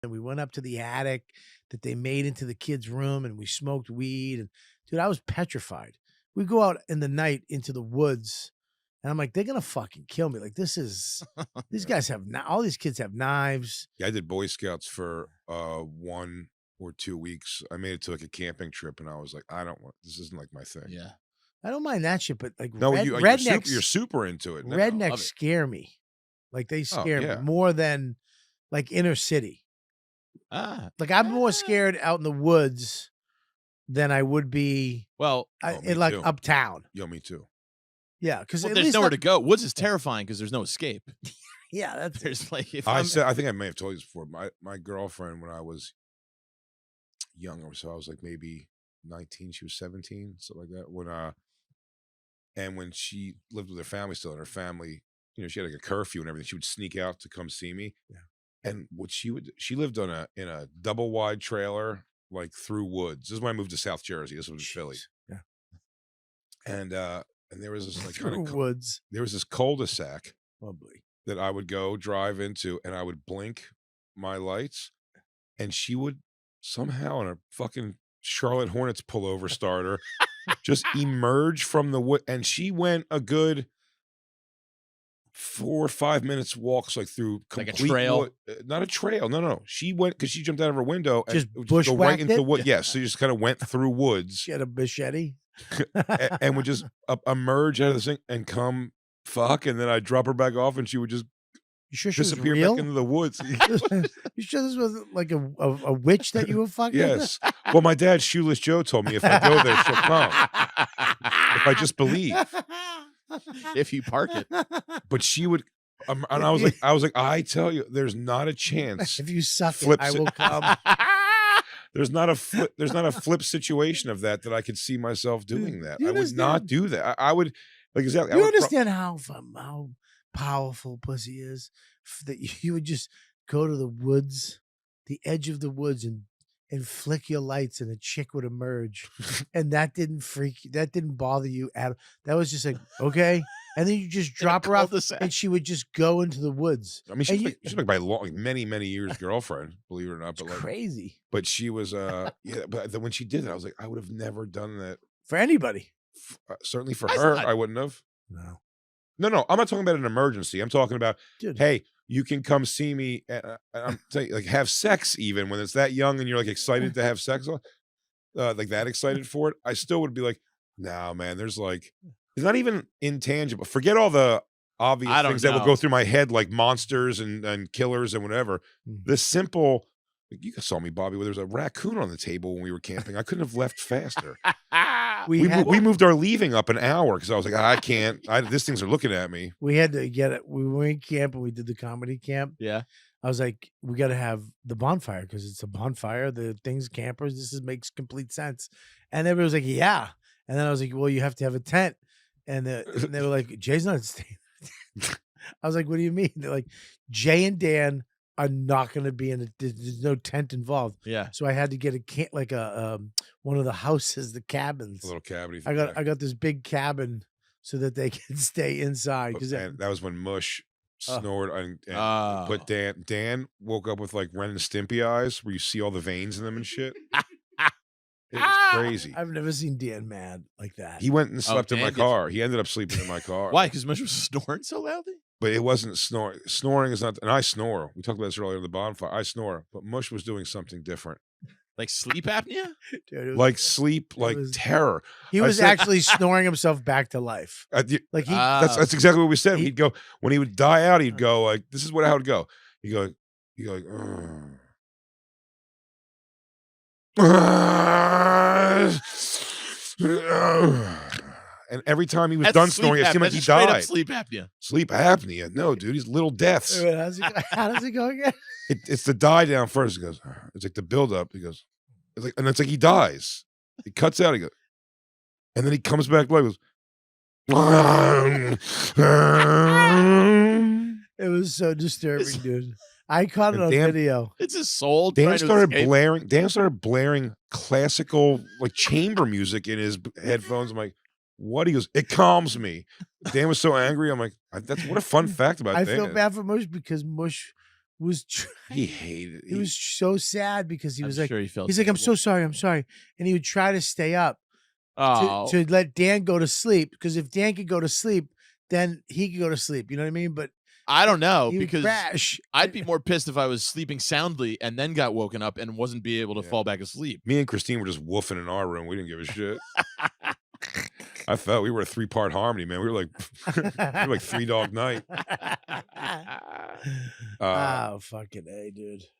and we went up to the attic that they made into the kids' room, and we smoked weed. And dude, I was petrified. We go out in the night into the woods, and I'm like, they're gonna fucking kill me. Like these guys have all these kids have knives. Yeah, I did Boy Scouts for 1 or 2 weeks. I made it to like a camping trip, and I was like, I don't want this. Isn't like my thing. Yeah. I don't mind that shit, but like No, rednecks, you're super into it. No. rednecks scare me. Like they scare me yeah. more than like inner city. Like I'm more scared out in the woods than I would be. Well, in like too. uptown. Yo, me too. Yeah, because there's nowhere to go. Woods is terrifying because there's no escape. Yeah, that's there's like. I think I may have told you this before. My girlfriend, when I was younger, so I was like maybe 19, she was 17, something like that. When she lived with her family still, and her family, you know, she had like a curfew and everything. She would sneak out to come see me. Yeah. And she lived in a double wide trailer, like through woods. This is when I moved to South Jersey. This was in Philly. Yeah. And there was this like through woods. There was this cul-de-sac Lovely. that I would go drive into, and I would blink my lights, and she would somehow in a fucking Charlotte Hornets pullover starter just emerge from the wood, and she went a good 4 or 5 minutes walks like through complete like a trail, wood. Not a trail. No. She went because she jumped out of her window and just would go right into wood. Yeah. Yes, so she just kind of went through woods. She had a machete and would just emerge out of this thing and come fuck, and then I'd drop her back off, and she would just disappear back into the woods. You sure this wasn't like a witch that you were fucking? Yes. Well, my dad, Shoeless Joe, told me if I go there, she'll come. If I just believe. If you park it. But she would, and I was like, I tell you, there's not a chance. If you suck it, I will come. There's not a flip situation of that I could see myself doing that. I would not do that. I would like exactly. You understand how powerful pussy is? That you would just go to the woods, the edge of the woods, and flick your lights, and a chick would emerge, and that didn't bother you at all. That was just like, okay, and then you just drop her off, and she would just go into the woods. I mean, she's like my many years girlfriend, believe it or not. But like crazy. But she was yeah. But when she did it, I was like, I would have never done that for anybody. Certainly for her, I wouldn't have. No. I'm not talking about an emergency. I'm talking about, hey, you can come see me, and I'm saying, like, have sex even when it's that young and you're like excited to have sex, like that excited for it. I still would be like, no, man. There's not even intangible. Forget all the obvious things that will go through my head, like monsters and killers and whatever. The simple. Like, you saw me, Bobby, where there was a raccoon on the table when we were camping. I couldn't have left faster. We moved our leaving up an hour because I was like, I can't. These things are looking at me. We had to get it. We were in camp and we did the comedy camp. Yeah. I was like, we got to have the bonfire because it's a bonfire. The thing's campers. Makes complete sense. And everybody was like, yeah. And then I was like, well, you have to have a tent. And they were like, Jay's not staying. I was like, what do you mean? They're like, Jay and Dan are not going to be in it. There's no tent involved. Yeah. So I had to get one of the houses, the cabins. A little cabin. I got this big cabin so that they can stay inside. Because that was when Mush snored and put Dan woke up with like Ren and Stimpy eyes, where you see all the veins in them and shit. It was crazy. I've never seen Dan mad like that. He went and slept in my car. He ended up sleeping in my car. Why? Because Mush was snoring so loudly? But it wasn't snoring. Snoring is not, and I snore. We talked about this earlier in the bonfire. I snore, but Mush was doing something different. Like sleep apnea? Dude, like sleep, like terror. He was actually snoring himself back to life. Like that's exactly what we said. He'd go, when he would die out, he'd go like, this is how it would go. He'd go like, and every time he was done snoring, it seemed like he died. Sleep apnea. Sleep apnea. No, dude, he's little deaths. How does it go again? It's the die down first. He goes, it's like the build up. He goes, and it's like he dies. He cuts out. He goes, and then he comes back like, it was so disturbing, dude. I caught it on video. It's his soul. Dan started blaring classical like chamber music in his headphones. I'm like, what? He goes, it calms me. Dan was so angry. I'm like, what a fun fact about Dan. I feel bad for Mush because Mush was He hated it. He was so sad because he I'm was like, sure he felt he's like, I'm terrible. so sorry, I'm sorry, and he would try to stay up Oh, to let Dan go to sleep, because if Dan could go to sleep, then he could go to sleep. You know what I mean? But I don't know, he would because crash. I'd be more pissed if I was sleeping soundly and then got woken up and wasn't be able to fall back asleep. Me and Christine were just woofing in our room. We didn't give a shit. I felt we were a 3-part harmony, man. We were like 3 Dog Night. Oh, fucking A, dude.